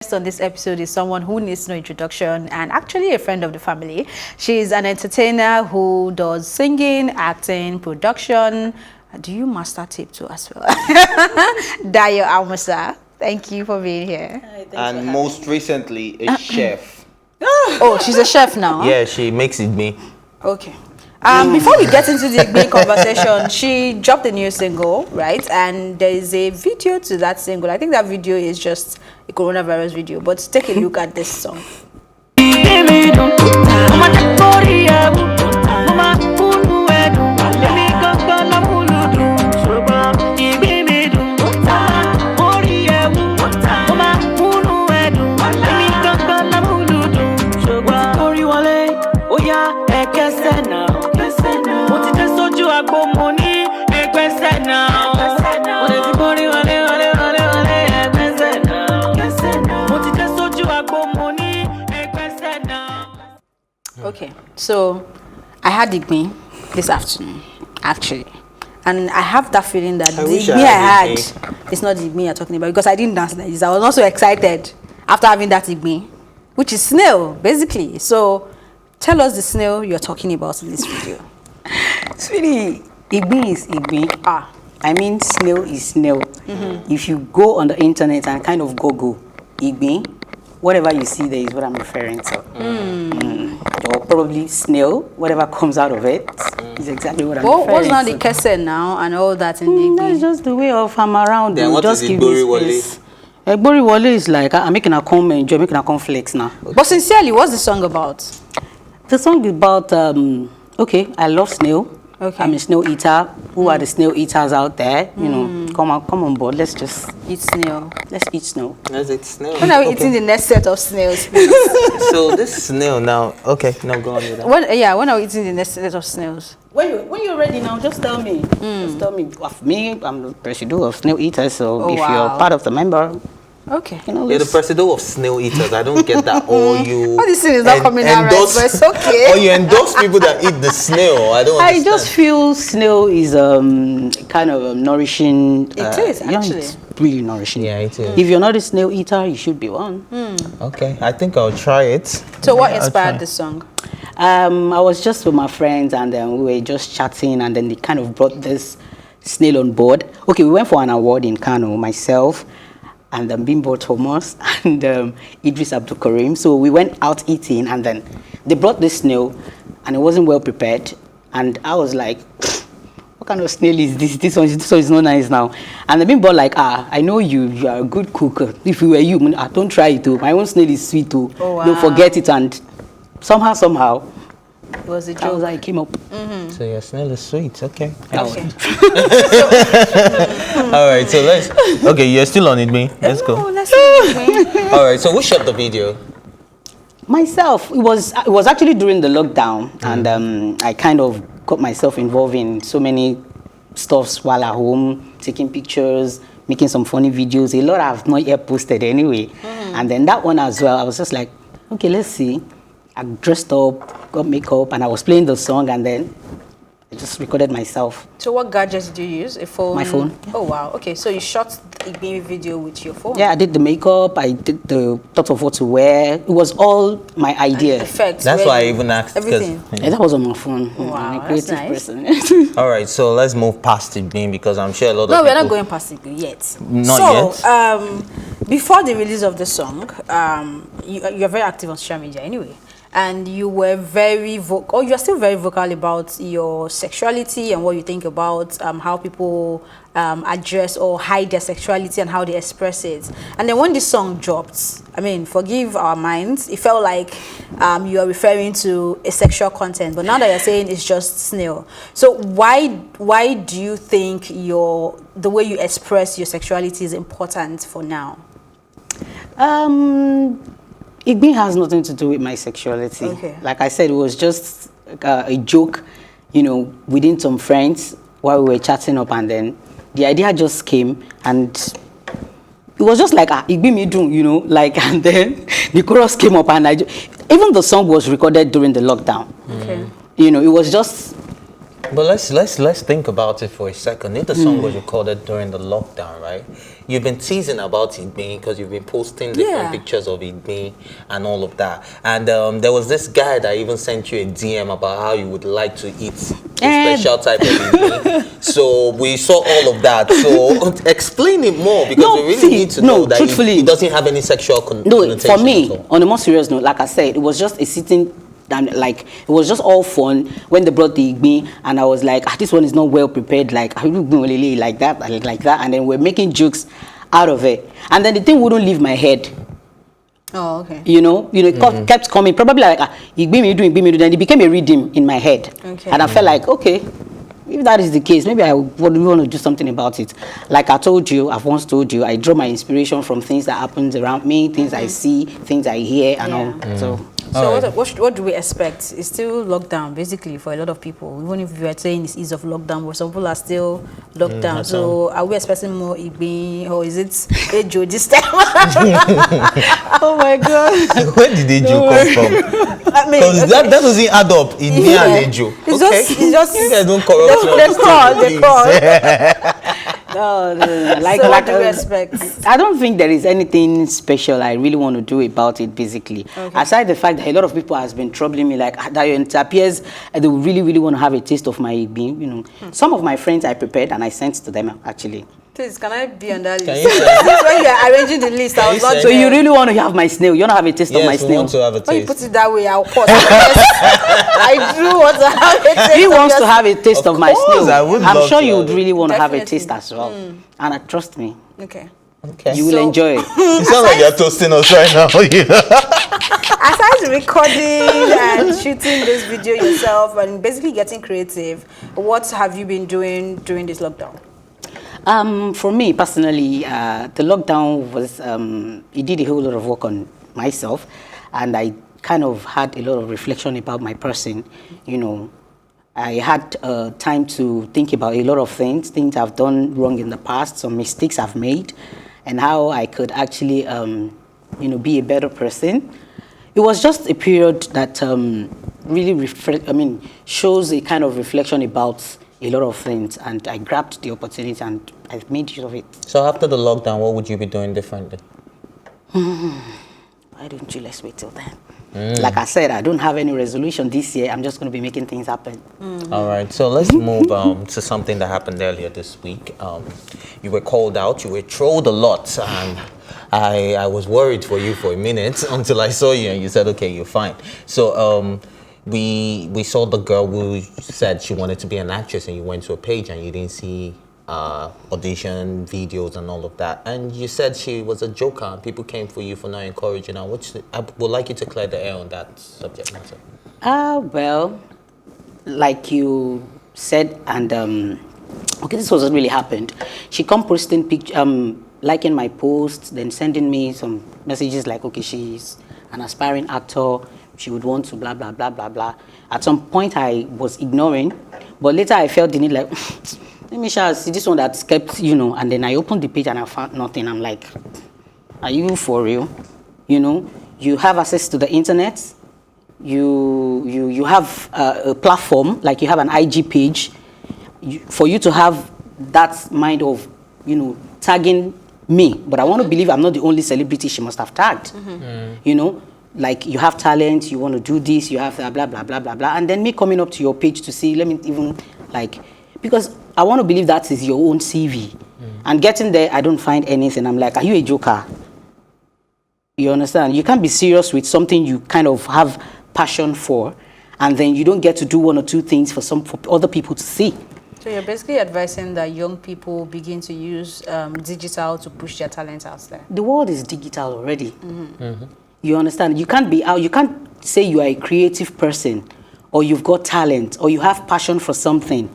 guest on this episode is someone who needs no introduction and actually a friend of the family. She's an entertainer who does singing, acting, production. Do you master tape too as well? Dayo Amusa, thank you for being here. And most recently, a chef. Oh, she's a chef now? Yeah, she makes Igbin. Okay. Before we get into the big conversation, she dropped a new single, right? And there is a video to that single. I think that video is just a coronavirus video, but take a look at this song. Okay, so I had Igbin this afternoon, actually, and I have that feeling that the Igbin I had is not the Igbin you're talking about, because I didn't dance like this. I was not so excited after having that Igbin, which is snail, basically. So tell us the snail you're talking about in this video. Sweetie, Igbin is Igbin. I mean, snail is snail. If you go on the internet and kind of Google Igbin, whatever you see there is what I'm referring to. Or probably snail, whatever comes out of it is exactly what I'm referring to. What's not the kese now and all that in the Igbin? That's just the way of I'm around. Then what just is give Igbori me Wale? space. Igbori Wale is like, I'm making a come enjoy, making a come flex now. But sincerely, what's the song about? The song is about, okay, I love snail. Okay. I'm a snail eater. Who are the snail eaters out there? You know, come on board. Let's just Eat snail. let's eat snail. Let's eat snail. When are we eating the next set of snails, please? So this snail now, okay, no, go on with that. when are we eating the next set of snails? When you're ready now, just tell me. Just tell me. Of me, I'm the president of snail eaters. So if you're part of the member, Okay. you know, You're the let's- president of snail eaters. I don't get that. Or you. All this thing is not coming out right, endorse- but it's okay. Or you endorse people that eat the snail. I don't I understand. just feel snail is kind of nourishing. It is, actually. It's really nourishing. Yeah, it is. If you're not a snail eater, you should be one. Okay, I think I'll try it. So what I'll inspired try. this song? I was just with my friends and then we were just chatting and then they kind of brought this snail on board. Okay, we went for an award in Kano, myself and Bimbo Thomas and Idris Abdul Karim. So we went out eating and then they brought this snail and it wasn't well prepared. And I was like, what kind of snail is this? This one is not nice now. And the Bimbo like, I know you are a good cook. If you were you, don't try it too. My own snail is sweet too. Oh, wow. Don't forget it. And somehow, It was a I joke. was like, came up. So your snail is sweet. Okay. Okay. All right. So let's. Okay, you're still on it, me. Let's Oh, go. let's see. All right. So who shot the video? Myself, it was actually during the lockdown, and I kind of got myself involved in so many stuffs while at home, taking pictures, making some funny videos. A lot I've not yet posted anyway. And then that one as well, I was just like, okay, let's see. I dressed up, got makeup, and I was playing the song, and then I just recorded myself. So what gadgets did you use? A phone? My phone. Oh, wow. Okay, so you shot the Igbin video with your phone? Yeah, I did the makeup, I did the thought of what to wear. It was all my idea. Effects. That's why I ready, even asked. 'cause- everything. Yeah, that was on my phone. Wow, I'm a that's creative nice. person. All right. So let's move past it, being because I'm sure a lot of No, people. we're not going past it yet. Not yet. Before the release of the song, you're very active on social media anyway. And you were very vocal, or you're still very vocal about your sexuality and what you think about how people address or hide their sexuality and how they express it. And then when this song dropped, I mean, forgive our minds, it felt like you are referring to a sexual content, but now that you're saying it's just snail. So why do you think the way you express your sexuality is important for now? Igbin has nothing to do with my sexuality. Okay. Like I said, it was just a joke, you know, within some friends while we were chatting up, and then the idea just came, and it was just like Igbin me do, you know, like, and then the chorus came up, and even the song was recorded during the lockdown. Okay. You know, it was just But let's think about it for a second. If the song was recorded during the lockdown, right? You've been teasing about Igbin because you've been posting different pictures of Igbin and all of that. And there was this guy that even sent you a DM about how you would like to eat a special type of Igbin. So we saw all of that. So explain it more because we really need to know that truthfully, it doesn't have any sexual connotation. No, for me, on a more serious note, like I said, it was just a sitting. And like it was just all fun when they brought the Igbin, and I was like, this one is not well prepared, like like that, and then we're making jokes out of it, and then the thing wouldn't leave my head. Oh, okay. It kept coming, probably like Igbin, then it became a rhythm in my head, and I felt like, okay, if that is the case, maybe I would want to do something about it. Like I've once told you, I draw my inspiration from things that happens around me, things I see, things I hear, and all. So what do we expect? It's still lockdown, basically, for a lot of people. Even if you are saying it's ease of lockdown, but some people are still locked down. So are we expecting more Igbin, or is it Ejo this time? Oh my God! Where did Ejo come from? I mean, Because that doesn't add up in me and Ejo. It's just You guys don't corrupt they call. No. So what do we expect? I don't think there is anything special I really want to do about it, basically. Okay. Aside the fact that a lot of people has been troubling me, like Dayo, it appears they really, really want to have a taste of my Igbin. Some of my friends I prepared and I sent to them, actually. Please, can I be on that Can list? you say- When you are arranging the list, I was not. So you really want to have my snail? You want to have a taste of my Yes, we snail? want to have a When you taste. put it that way, I'll pause. I do want to have a taste. He of wants your- to have a taste of my course, snail. I would I'm love sure to you have would it. really want to have a Definitely. taste as well. And trust me, Okay. Okay. you will So- enjoy it. It sounds like you're toasting us right now. Aside recording and shooting this video yourself and basically getting creative, what have you been doing during this lockdown? For me personally, the lockdown was, it did a whole lot of work on myself, and I kind of had a lot of reflection about my person. I had time to think about a lot of things I've done wrong in the past, some mistakes I've made, and how I could actually, be a better person. It was just a period that really shows a kind of reflection about a lot of things, and I grabbed the opportunity and I've made use of it. So after the lockdown, what would you be doing differently? Why don't you let's wait till then? Like I said, I don't have any resolution this year. I'm just going to be making things happen. All right, so let's move to something that happened earlier this week. You were called out, you were trolled a lot, and I was worried for you for a minute until I saw you and you said, okay, you're fine. So we saw the girl who said she wanted to be an actress, and you went to a page and you didn't see audition videos and all of that, and you said she was a joker and people came for you for not encouraging her. I would like you to clear the air on that subject matter. Well, like you said, and okay, this wasn't really happened. She come posting liking my posts, then sending me some messages like, okay, she's an aspiring actor, she would want to blah blah blah blah blah. At some point I was ignoring, but later I felt the need, like, let me see this one that's kept, and then I opened the page and I found nothing. I'm like, are you for real? You have access to the internet, you have a platform, like you have an IG page, for you to have that mind of, tagging me. But I want to believe I'm not the only celebrity she must have tagged. Like you have talent, you want to do this, you have blah blah blah blah blah blah, and then me coming up to your page to see, let me even, like, because I want to believe that is your own CV. And getting there, I don't find anything. I'm like, are you a joker? You understand? You can't be serious with something you kind of have passion for, and then you don't get to do one or two things for other people to see. So you're basically advising that young people begin to use digital to push their talents out there. The world is digital already. You understand? You can't be out. You can't say you are a creative person, or you've got talent, or you have passion for something,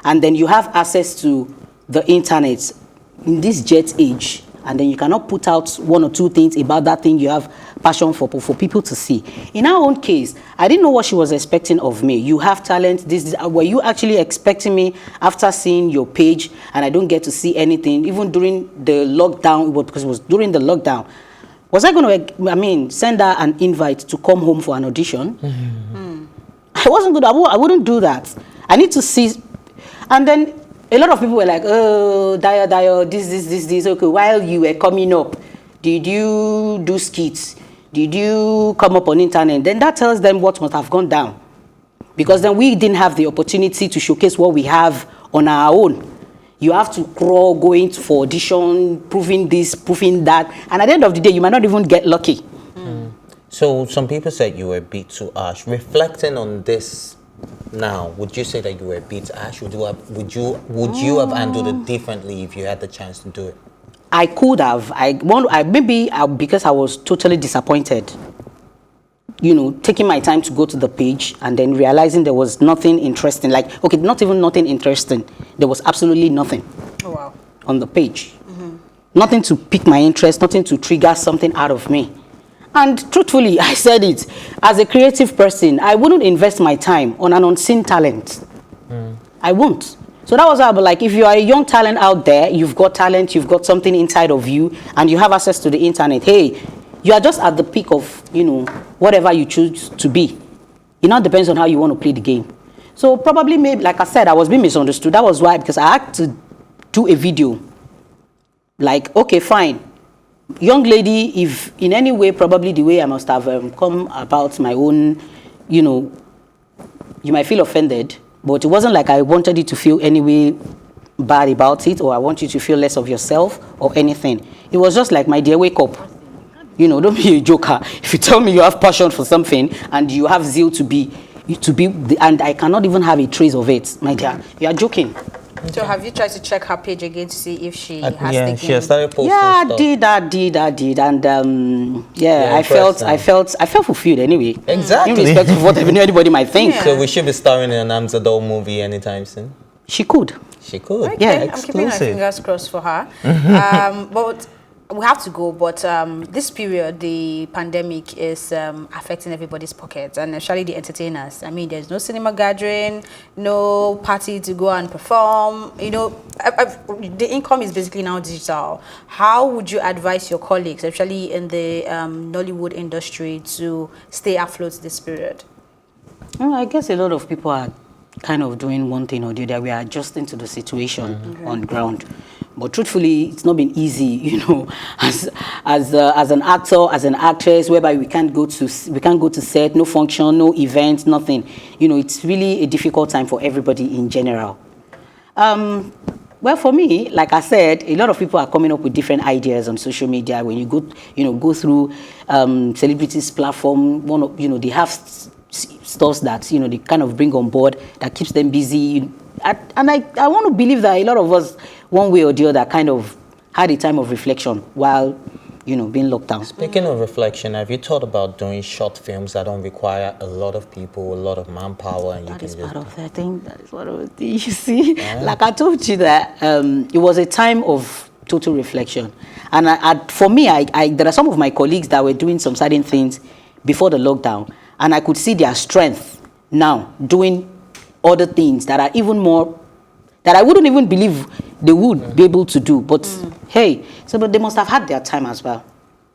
and then you have access to the internet in this jet age, and then you cannot put out one or two things about that thing you have passion for people to see. In our own case, I didn't know what she was expecting of me. You have talent. Were you actually expecting me after seeing your page and I don't get to see anything, even during the lockdown, because it was during the lockdown? Was I going to, send her an invite to come home for an audition? I wasn't good. I wouldn't do that. I need to see And then a lot of people were like, oh, Dayo, this. Okay, while you were coming up, did you do skits? Did you come up on internet? Then that tells them what must have gone down. Because then we didn't have the opportunity to showcase what we have on our own. You have to crawl, going for audition, proving this, proving that. And at the end of the day, you might not even get lucky. So some people said you were a bit too harsh. Reflecting on this now, would you say that you were a bit harsh? Would you have handled it differently if you had the chance to do it? I could have. Because I was totally disappointed. You know, taking my time to go to the page and then realizing there was nothing interesting. Like, okay, not even nothing interesting. There was absolutely nothing on the page. Nothing to pique my interest, nothing to trigger something out of me. And truthfully, I said it, as a creative person, I wouldn't invest my time on an unseen talent. I won't. So that was how, but like, if you are a young talent out there, you've got talent, you've got something inside of you, and you have access to the internet, hey, you are just at the peak of, you know, whatever you choose to be. It now depends on how you want to play the game. So probably, maybe, like I said, I was being misunderstood. That was why, because I had to do a video. Like, okay, fine. Young lady, if in any way, probably the way I must have come about my own, you know, you might feel offended, but it wasn't like I wanted you to feel any way bad about it, or I want you to feel less of yourself or anything. It was just like, my dear, wake up. You know, don't be a joker. If you tell me you have passion for something and you have zeal and I cannot even have a trace of it, my dear, you are joking. So have you tried to check her page again to see if she has taken? She has started posting Yeah, stuff. I did, and I felt fulfilled anyway. Exactly. In respect of what anybody might think. Yeah. So we should be starring in an Amsterdam movie anytime soon. She could. She could. Okay, Yeah, I'm keeping my fingers crossed for her. But we have to go. But this period, the pandemic is affecting everybody's pockets, and especially the entertainers. I mean, there's no cinema gathering, no party to go and perform. You know, the income is basically now digital. How would you advise your colleagues, especially in the Nollywood industry, to stay afloat this period? Well, I guess a lot of people are kind of doing one thing or the other. We are adjusting to the situation on ground. But truthfully, it's not been easy, you know, as an actor, as an actress, whereby we can't go to set, no function, no event, nothing. You know, it's really a difficult time for everybody in general. Well, for me, like I said, a lot of people are coming up with different ideas on social media. When you go through celebrities' platform, they have stuff that they kind of bring on board that keeps them busy. And I want to believe that a lot of us, one way or the other, kind of had a time of reflection while being locked down. Speaking of reflection, have you thought about doing short films that don't require a lot of people, a lot of manpower, and That is part of the thing. That is part of the thing. You see, like I told you that it was a time of total reflection, and for me, there are some of my colleagues that were doing some certain things before the lockdown, and I could see their strength now doing other things that are even more, that I wouldn't even believe they would be able to do. But hey, but they must have had their time as well.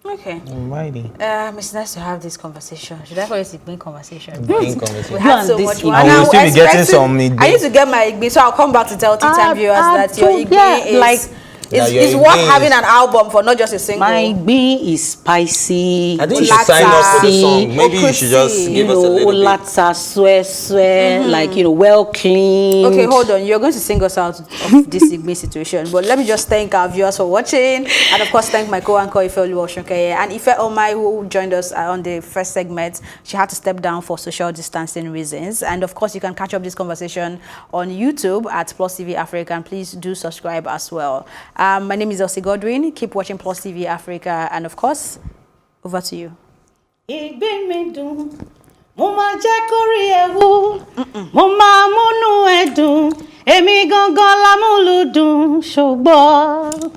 Okay. Alrighty. It's nice to have this conversation. Should I call it Igbin conversation? Igbin conversation. We had so this much Igbin. fun. And we'll I'm still be getting expecting- some Igbin. I need to get my Igbin, so I'll come back to tell Tea-Time viewers that your Igbin is your worth Igbin having an album for, not just a single. My bean is spicy. I think you should sign up for the song. Maybe you should just give us a little bit. Olata, swear, well clean. Okay, hold on. You're going to sing us out of this Igbin situation. But let me just thank our viewers for watching. And of course, thank my co-anchor, Ife Oluwaseunkaye. And Ife Omai, who joined us on the first segment. She had to step down for social distancing reasons. And of course, you can catch up this conversation on YouTube at Plus TV Africa. And please do subscribe as well. My name is Elsie Godwin. Keep watching Plus TV Africa. And of course, over to you. Ìgbín mi dùn, mo máa jẹ́ kó rí ẹ wú, mo máa múnú ẹ dùn, èmi gangan lámúlùdùn, ṣùgbọ́n.